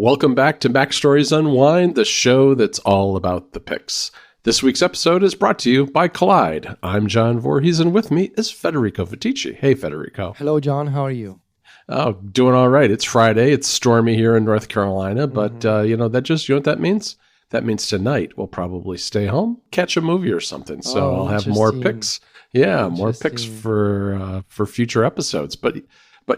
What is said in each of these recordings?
Welcome back to Backstories Unwind, the show that's all about the picks. This week's episode is brought to you by Collide. I'm John Voorhees, and with me is Federico Fetici. Hey, Federico. Hello, John. How are you? Oh, doing all right. It's Friday. It's stormy here in North Carolina, but you know what that means? That means tonight we'll probably stay home, catch a movie or something. So I'll have more picks. Yeah, more picks for future episodes. But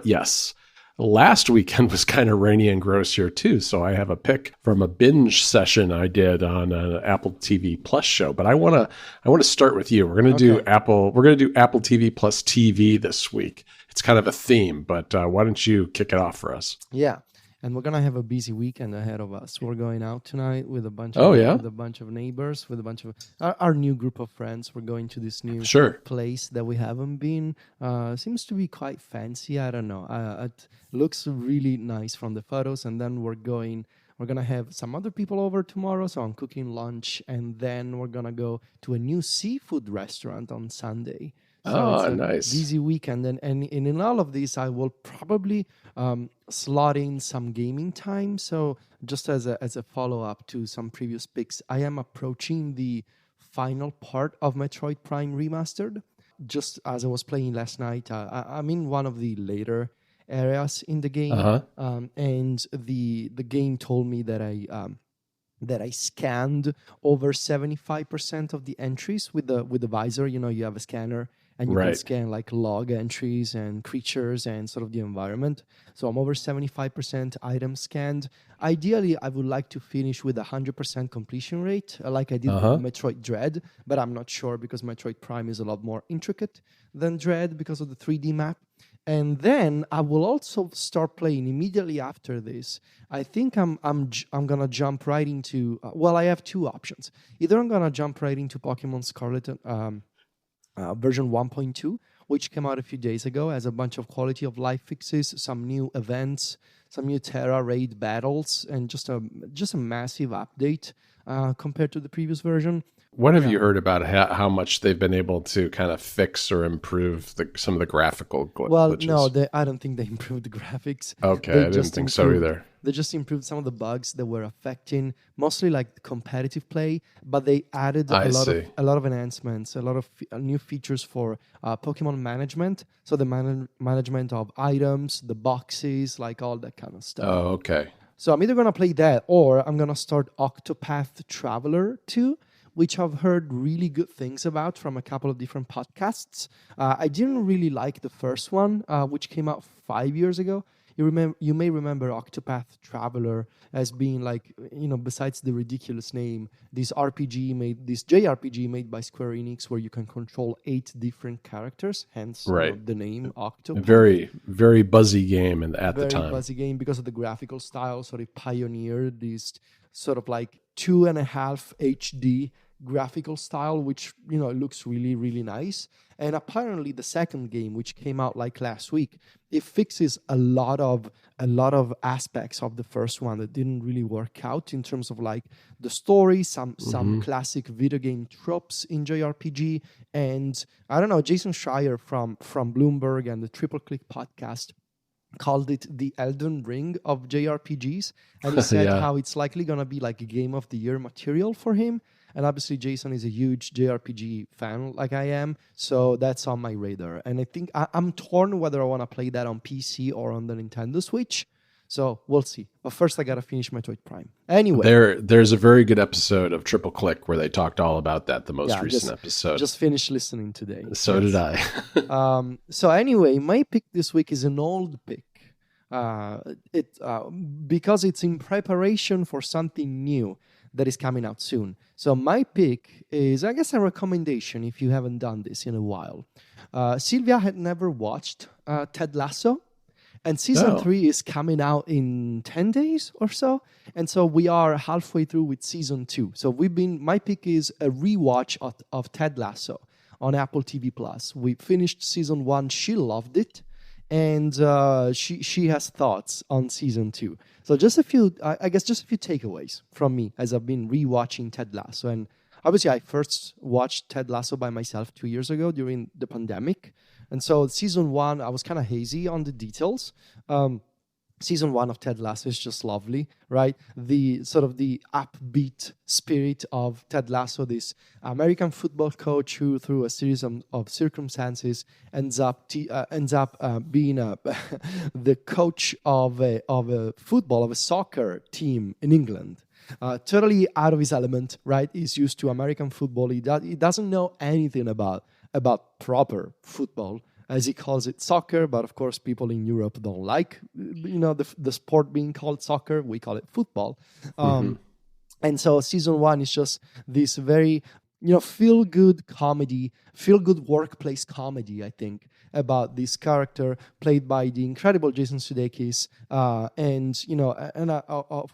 yes. Last weekend was kind of rainy and gross here too, so I have a pick from a binge session I did on an Apple TV Plus show. But I want to start with you. We're going to do Apple TV Plus TV this week. It's kind of a theme, but why don't you kick it off for us? Yeah, and we're gonna have a busy weekend ahead of us. We're going out tonight with a bunch of neighbors, with a bunch of our new group of friends. We're going to this new place that we haven't been. Seems to be quite fancy. I don't know. It looks really nice from the photos. And then we're gonna have some other people over tomorrow. So I'm cooking lunch, and then we're gonna go to a new seafood restaurant on Sunday. So it's a nice. Busy weekend. And in all of this, I will probably slot in some gaming time. So just as a follow-up to some previous picks, I am approaching the final part of Metroid Prime Remastered. Just as I was playing last night, I'm in one of the later areas in the game. And the game told me that I scanned over 75% of the entries with the visor. You know, you have a scanner and you can scan like log entries and creatures and sort of the environment. So I'm over 75% items scanned. Ideally, I would like to finish with 100% completion rate, like I did with Metroid Dread, but I'm not sure because Metroid Prime is a lot more intricate than Dread because of the 3D map. And then I will also start playing immediately after this. I think I'm gonna jump right into. I have two options. Either I'm gonna jump right into Pokemon Scarlet version 1.2, which came out a few days ago, has a bunch of quality of life fixes, some new events, some new Terra raid battles, and just a massive update compared to the previous version. What have you heard about how much they've been able to kind of fix or improve some of the graphical glitches? Well, no, I don't think they improved the graphics. Okay, I didn't think so either. They just improved some of the bugs that were affecting mostly like competitive play, but they added a lot of enhancements, a lot of new features for Pokemon management. So the management of items, the boxes, like all that kind of stuff. Oh, okay. So I'm either going to play that or I'm going to start Octopath Traveler 2, which I've heard really good things about from a couple of different podcasts. I didn't really like the first one, which came out 5 years ago. You may remember Octopath Traveler as being like, you know, besides the ridiculous name, this JRPG made by Square Enix where you can control 8 different characters, hence the name Octopath. A very, very buzzy game at the time. Very buzzy game because of the graphical style. So it pioneered this sort of like 2.5 HD graphical style, which, you know, looks really, really nice. And apparently the second game, which came out like last week, it fixes a lot of aspects of the first one that didn't really work out in terms of like the story, some classic video game tropes in JRPG. And I don't know, Jason Schreier from Bloomberg and the Triple Click podcast called it the Elden Ring of JRPGs. And he said how it's likely going to be like a Game of the Year material for him. And obviously, Jason is a huge JRPG fan like I am, so that's on my radar. And I think I'm torn whether I want to play that on PC or on the Nintendo Switch. So we'll see. But first, I got to finish Metroid Prime. Anyway. There's a very good episode of Triple Click where they talked all about that, the most recent episode. Just finished listening today. So did I. So anyway, my pick this week is an old pick. Because it's in preparation for something new that is coming out soon. So my pick is, I guess, a recommendation if you haven't done this in a while. Sylvia had never watched Ted Lasso, and season 3 is coming out in 10 days or so. And so we are halfway through with season 2. So my pick is a rewatch of Ted Lasso on Apple TV Plus. We finished season 1. She loved it. And she has thoughts on season 2. So just a few takeaways from me as I've been rewatching Ted Lasso. And obviously, I first watched Ted Lasso by myself 2 years ago during the pandemic. And so season 1, I was kind of hazy on the details. season 1 of Ted Lasso is just lovely, right? The sort of the upbeat spirit of Ted Lasso, this American football coach who, through a series of circumstances, ends up being the coach of a soccer team in England. Totally out of his element, right? He's used to American football. He doesn't know anything about proper football, as he calls it, soccer. But of course, people in Europe don't like, the sport being called soccer. We call it football. And so season 1 is just this very, feel-good comedy, feel-good workplace comedy, I think, about this character played by the incredible Jason Sudeikis. Of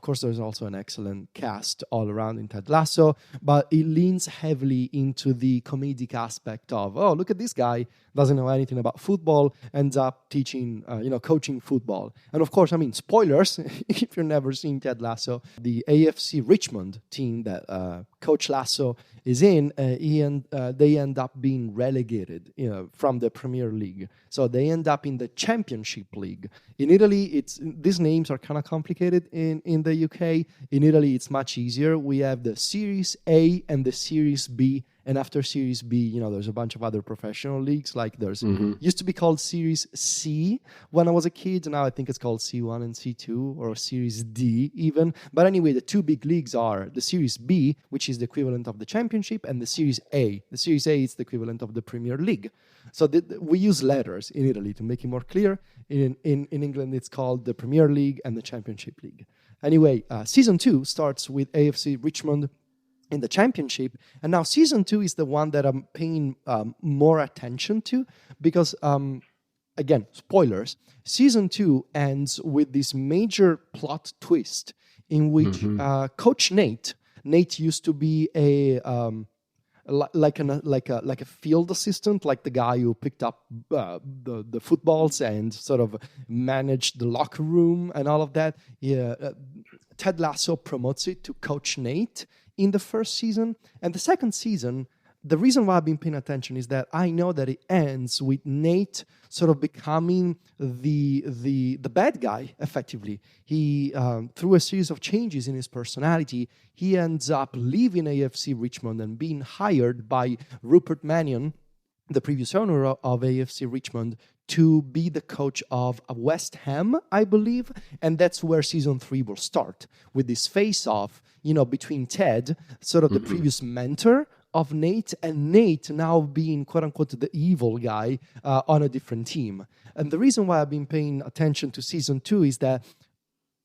course, there's also an excellent cast all around in Ted Lasso, but it leans heavily into the comedic aspect of, oh, look at this guy, doesn't know anything about football, ends up teaching, coaching football. And of course, spoilers, if you've never seen Ted Lasso, the AFC Richmond team that Coach Lasso is in, they end up being relegated, from the Premier League. So they end up in the Championship League. In Italy, these names are kind of complicated in the UK. In Italy, it's much easier. We have the Series A and the Series B. And after Series B, there's a bunch of other professional leagues. Like there's used to be called Series C when I was a kid. Now I think it's called C1 and C2 or Series D even. But anyway, the two big leagues are the Series B, which is the equivalent of the Championship, and the Series A. The Series A is the equivalent of the Premier League. So we use letters in Italy to make it more clear. In England, it's called the Premier League and the Championship League. Anyway, season 2 starts with AFC Richmond in the Championship, and now season 2 is the one that I'm paying more attention to because, again, spoilers, season 2 ends with this major plot twist in which Coach Nate used to be a field assistant, like the guy who picked up the footballs and sort of managed the locker room and all of that. Ted Lasso promotes it to Coach Nate in the first season. And the second season, the reason why I've been paying attention is that I know that it ends with Nate sort of becoming the bad guy, effectively. He, through a series of changes in his personality, he ends up leaving AFC Richmond and being hired by Rupert Mannion, the previous owner of AFC Richmond, to be the coach of West Ham, I believe. And that's where season 3 will start, with this face-off, between Ted, sort of the previous mentor of Nate, and Nate now being, quote-unquote, the evil guy on a different team. And the reason why I've been paying attention to season 2 is that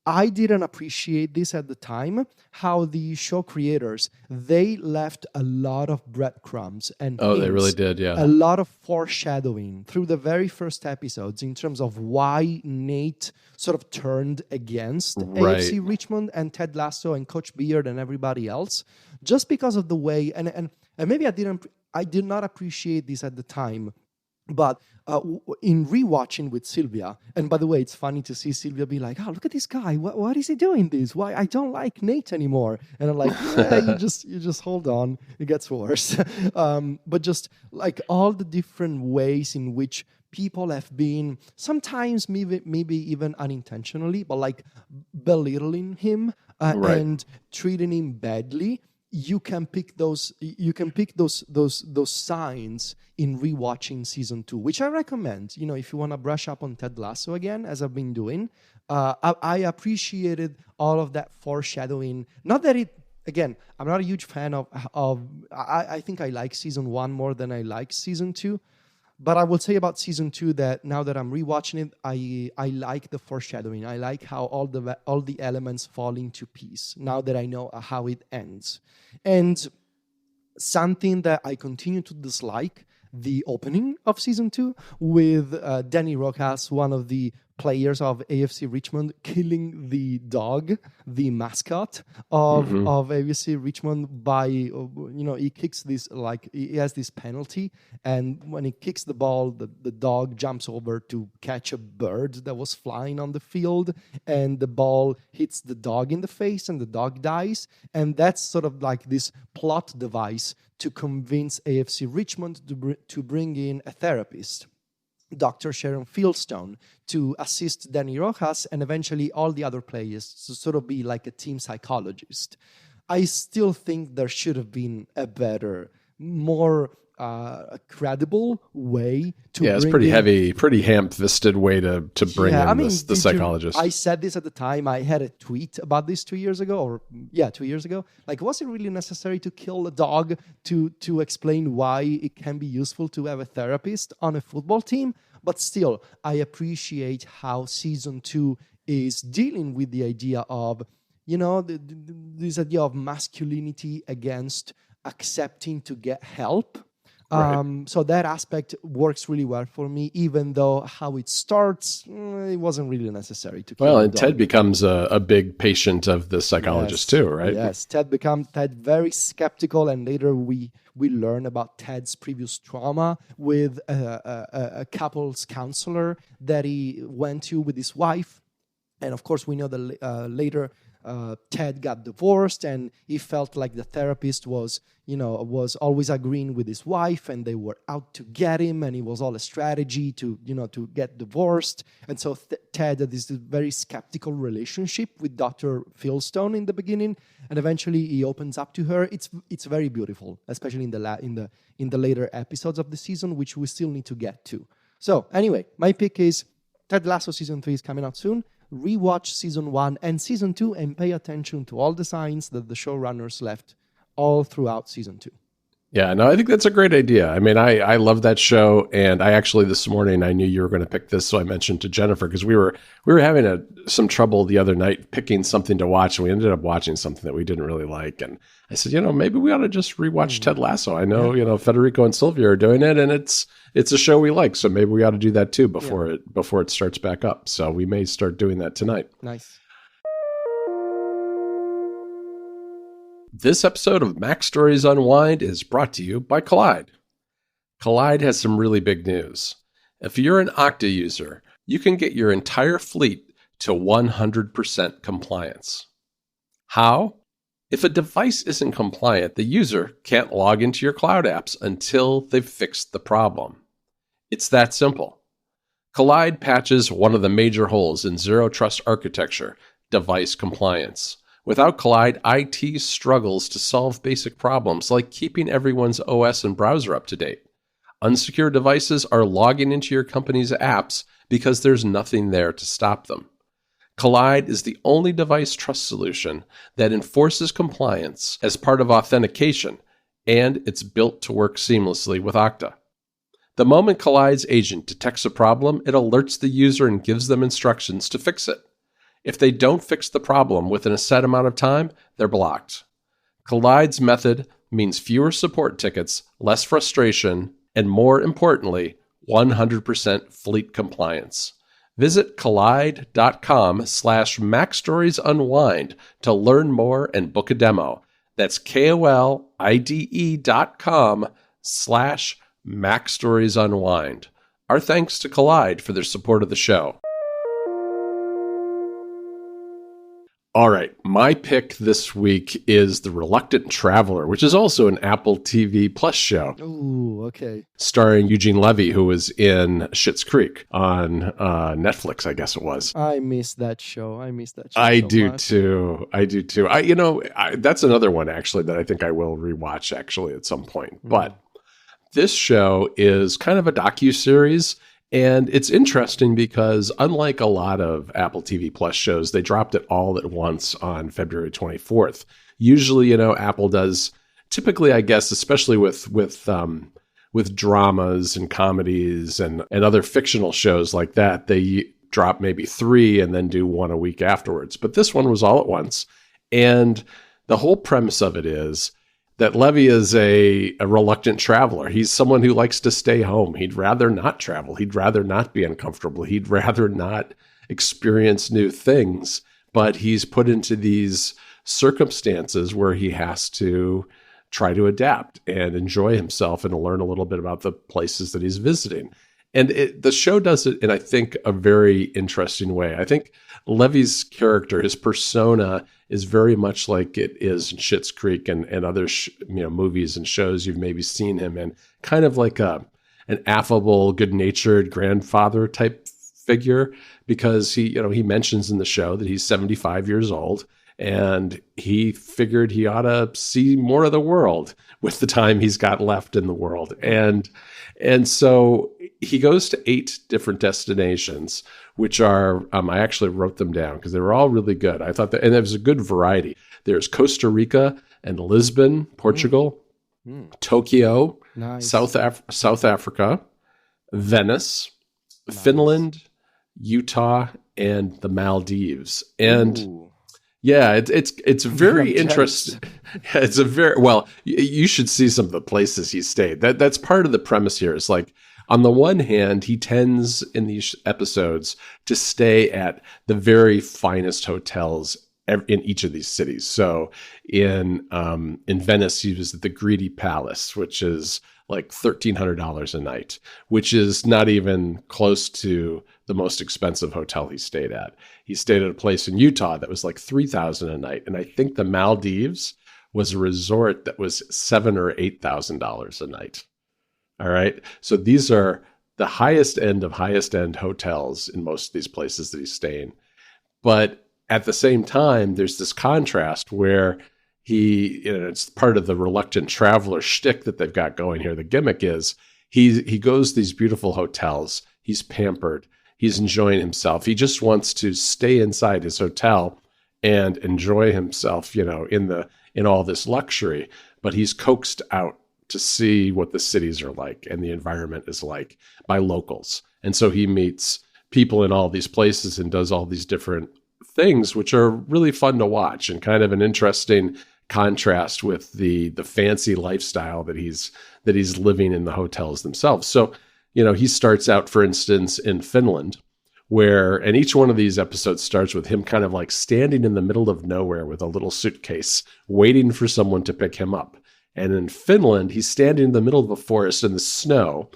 I didn't appreciate this at the time, how the show creators, they left a lot of breadcrumbs and hints, they really did, yeah. A lot of foreshadowing through the very first episodes in terms of why Nate sort of turned against AFC Richmond and Ted Lasso and Coach Beard and everybody else, just because of the way, and maybe I did not appreciate this at the time. But in rewatching with Sylvia, and by the way, it's funny to see Sylvia be like, "Oh, look at this guy! What is he doing this? Why I don't like Nate anymore?" And I'm like, "Yeah, you just hold on, it gets worse." But just like all the different ways in which people have been, sometimes maybe even unintentionally, but like belittling him and treating him badly. You can pick those signs in rewatching season 2, which I recommend. If you want to brush up on Ted Lasso again, as I've been doing, I appreciated all of that foreshadowing. Not that again, I'm not a huge fan of. I think I like season 1 more than I like season 2. But I will say about season 2 that now that I'm rewatching it, I like the foreshadowing. I like how all the elements fall into piece now that I know how it ends. And something that I continue to dislike, the opening of season 2 with Danny Rojas, one of the players of AFC Richmond, killing the dog, the mascot of AFC Richmond by, he kicks this, he has this penalty, and when he kicks the ball, the dog jumps over to catch a bird that was flying on the field, and the ball hits the dog in the face, and the dog dies. And that's sort of like this plot device to convince AFC Richmond to bring in a therapist. Dr. Sharon Fieldstone to assist Danny Rojas and eventually all the other players to sort of be like a team psychologist. I still think there should have been a better, more credible way to it's pretty heavy, pretty ham-fisted way to bring in the psychologist. I said this at the time. I had a tweet about this 2 years ago, 2 years ago. Like, was it really necessary to kill a dog to explain why it can be useful to have a therapist on a football team? But still, I appreciate how season 2 is dealing with the idea of, this idea of masculinity against accepting to get help. Right. So that aspect works really well for me, even though how it starts, it wasn't really necessary to kill Well, the and dog. Ted becomes a big patient of the psychologist too, right? Yes, Ted very skeptical, and later we learn about Ted's previous trauma with a couples counselor that he went to with his wife. And of course, we know that later Ted got divorced, and he felt like the therapist was always agreeing with his wife, and they were out to get him, and it was all a strategy to get divorced. And so Ted had this very skeptical relationship with Dr. Fieldstone in the beginning, and eventually he opens up to her. It's very beautiful, especially in the later episodes of the season, which we still need to get to. So anyway, my pick is Ted Lasso season 3 is coming out soon. Rewatch season 1 and season 2 and pay attention to all the signs that the showrunners left all throughout season 2. Yeah, no, I think that's a great idea. I mean, I love that show, and I actually this morning I knew you were going to pick this, so I mentioned to Jennifer because we were having some trouble the other night picking something to watch, and we ended up watching something that we didn't really like. And I said, maybe we ought to just rewatch Ted Lasso. I know, Federico and Sylvia are doing it, and it's a show we like, so maybe we ought to do that too before it starts back up. So we may start doing that tonight. Nice. This episode of Mac Stories Unwind is brought to you by Collide. Collide has some really big news. If you're an Okta user, you can get your entire fleet to 100% compliance. How? If a device isn't compliant, the user can't log into your cloud apps until they've fixed the problem. It's that simple. Collide patches one of the major holes in Zero Trust architecture, device compliance. Without Collide, IT struggles to solve basic problems like keeping everyone's OS and browser up to date. Unsecured devices are logging into your company's apps because there's nothing there to stop them. Collide is the only device trust solution that enforces compliance as part of authentication, and it's built to work seamlessly with Okta. The moment Collide's agent detects a problem, it alerts the user and gives them instructions to fix it. If they don't fix the problem within a set amount of time, they're blocked. Collide's method means fewer support tickets, less frustration, and more importantly, 100% fleet compliance. Visit collide.com/MacStoriesUnwind to learn more and book a demo. That's KOLIDE.com/MacStoriesUnwind. Our thanks to Collide for their support of the show. All right, my pick this week is The Reluctant Traveler, which is also an Apple TV Plus show. Ooh, okay. Starring Eugene Levy, who was in Schitt's Creek on Netflix, I guess it was. I miss that show. I do too. That's another one actually that I think I will rewatch actually at some point. But this show is kind of a docuseries. And it's interesting because unlike a lot of Apple TV Plus shows, they dropped it all at once on February 24th. Usually, Apple does typically, I guess, especially with dramas and comedies and other fictional shows like that, they drop maybe 3 and then do 1 a week afterwards. But this one was all at once. And the whole premise of it is that Levy is a reluctant traveler. He's someone who likes to stay home. He'd rather not travel. He'd rather not be uncomfortable. He'd rather not experience new things. But he's put into these circumstances where he has to try to adapt and enjoy himself and learn a little bit about the places that he's visiting. And the show does it in, I think, a very interesting way. I think Levy's character, his persona, is very much like it is in Schitt's Creek and other movies and shows you've maybe seen him in. Kind of like a an affable, good-natured grandfather type figure, because he mentions in the show that he's 75 years old, and he figured he ought to see more of the world with the time he's got left in the world. And so he goes to 8 different destinations, which are, I actually wrote them down because they were all really good. I thought that, and there was a good variety. There's Costa Rica and Lisbon, Portugal, Tokyo, Nice. South Africa, Venice, Finland, Utah, and the Maldives. And Ooh. yeah, it's very I'm interesting. It's a very, well, you should see some of the places he stayed. That's part of the premise here. Is like, on the one hand, he tends in these episodes to stay at the very finest hotels in each of these cities. So in Venice, he was at the Greedy Palace, which is like $1,300 a night, which is not even close to the most expensive hotel he stayed at. He stayed at a place in Utah that was like $3,000 a night, and I think the Maldives was a resort that was $7,000 or $8,000 a night. All right, so these are the highest end of highest end hotels in most of these places that he's staying. But at the same time, there's this contrast where it's part of the reluctant traveler shtick that they've got going here. The gimmick is he goes to these beautiful hotels. He's pampered. He's enjoying himself. He just wants to stay inside his hotel and enjoy himself, in all this luxury. But he's coaxed out to see what the cities are like and the environment is like by locals. And so he meets people in all these places and does all these different things, which are really fun to watch and kind of an interesting contrast with the fancy lifestyle that he's living in the hotels themselves. So, he starts out, for instance, in Finland, and each one of these episodes starts with him kind of like standing in the middle of nowhere with a little suitcase, waiting for someone to pick him up. And in Finland, he's standing in the middle of a forest in the snow,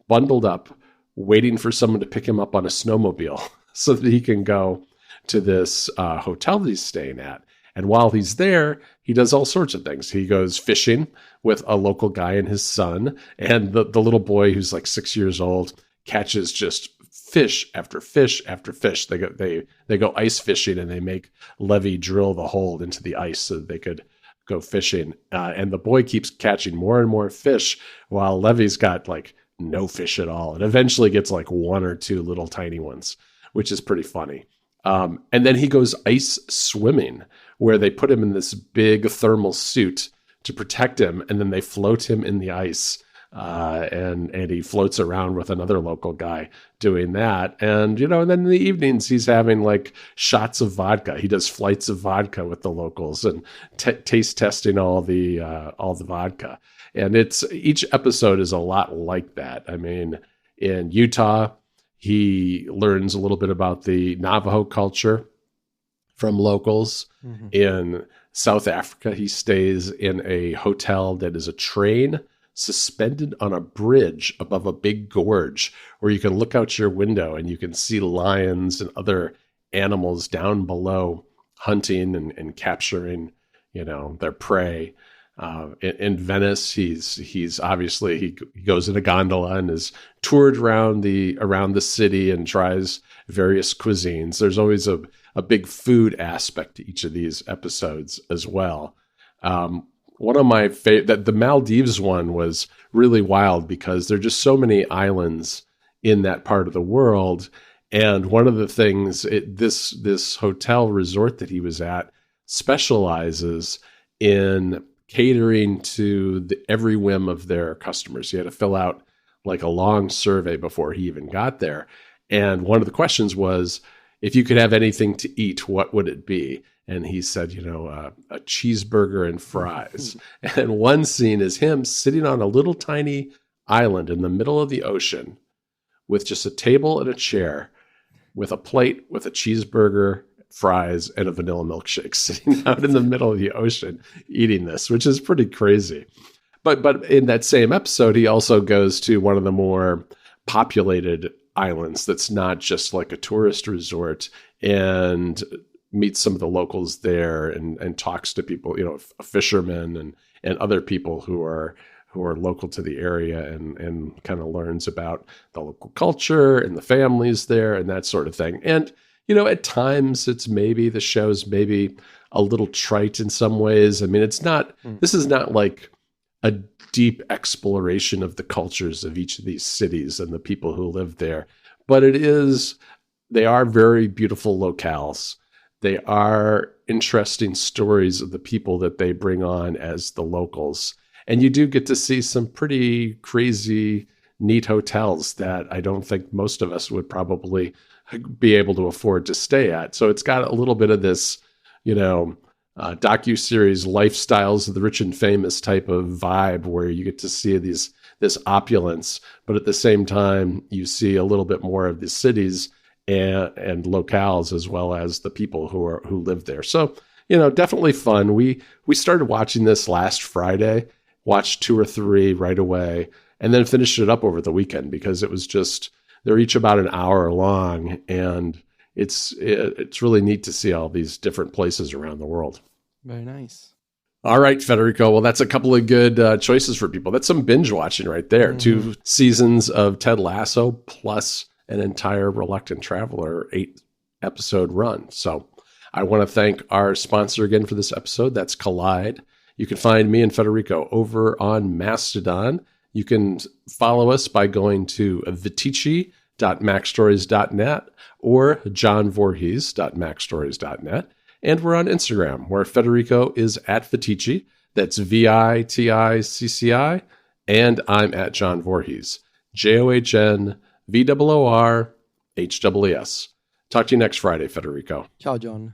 bundled up, waiting for someone to pick him up on a snowmobile so that he can go to this hotel that he's staying at. And while he's there, he does all sorts of things. He goes fishing with a local guy and his son, and the little boy who's like 6 years old catches just fish after fish after fish. They go ice fishing, and they make Levy drill the hole into the ice so that they could go fishing. And the boy keeps catching more and more fish while Levy's got like no fish at all, and eventually gets like 1 or 2 little tiny ones, which is pretty funny. And then he goes ice swimming, where they put him in this big thermal suit to protect him, and then they float him in the ice, and he floats around with another local guy doing that. And and then in the evenings he's having like shots of vodka. He does flights of vodka with the locals and taste testing all the vodka. And each episode is a lot like that. I mean, in Utah, he learns a little bit about the Navajo culture from locals. Mm-hmm. In South Africa, he stays in a hotel that is a train suspended on a bridge above a big gorge where you can look out your window and you can see lions and other animals down below hunting and capturing, their prey. In Venice, he's obviously he goes in a gondola and is toured around the city and tries various cuisines. There's always a big food aspect to each of these episodes as well. One of my the Maldives one was really wild because there are just so many islands in that part of the world. And one of the things this hotel resort that he was at specializes in catering to every whim of their customers. He had to fill out like a long survey before he even got there. And one of the questions was, if you could have anything to eat, what would it be? And he said, a cheeseburger and fries. And one scene is him sitting on a little tiny island in the middle of the ocean with just a table and a chair with a plate with a cheeseburger, fries, and a vanilla milkshake, sitting out in the middle of the ocean eating this, which is pretty crazy. But in that same episode, he also goes to one of the more populated islands that's not just like a tourist resort, and meets some of the locals there and talks to people, fishermen and other people who are who are local to the area and kind of learns about the local culture and the families there and that sort of thing. And, at times the show's maybe a little trite in some ways. I mean, this is not like a deep exploration of the cultures of each of these cities and the people who live there, but they are very beautiful locales. They are interesting stories of the people that they bring on as the locals. And you do get to see some pretty crazy, neat hotels that I don't think most of us would probably be able to afford to stay at. So it's got a little bit of this, docuseries lifestyles of the rich and famous type of vibe where you get to see this opulence, but at the same time, you see a little bit more of the cities and locales as well as the people who live there. So, definitely fun. We started watching this last Friday, watched 2 or 3 right away, and then finished it up over the weekend because it was just, they're each about an hour long, and it's really neat to see all these different places around the world. Very nice. All right, Federico. Well, that's a couple of good choices for people. That's some binge watching right there. Mm-hmm. 2 seasons of Ted Lasso plus an entire Reluctant Traveler 8-episode run. So I want to thank our sponsor again for this episode. That's Collide. You can find me and Federico over on Mastodon. You can follow us by going to vitici.macstories.net or johnvorhees.macstories.net. And we're on Instagram, where Federico is at Vitici. That's VITICCI. And I'm at John Voorhees. JOHNVOORHWS. Talk to you next Friday, Federico. Ciao, John.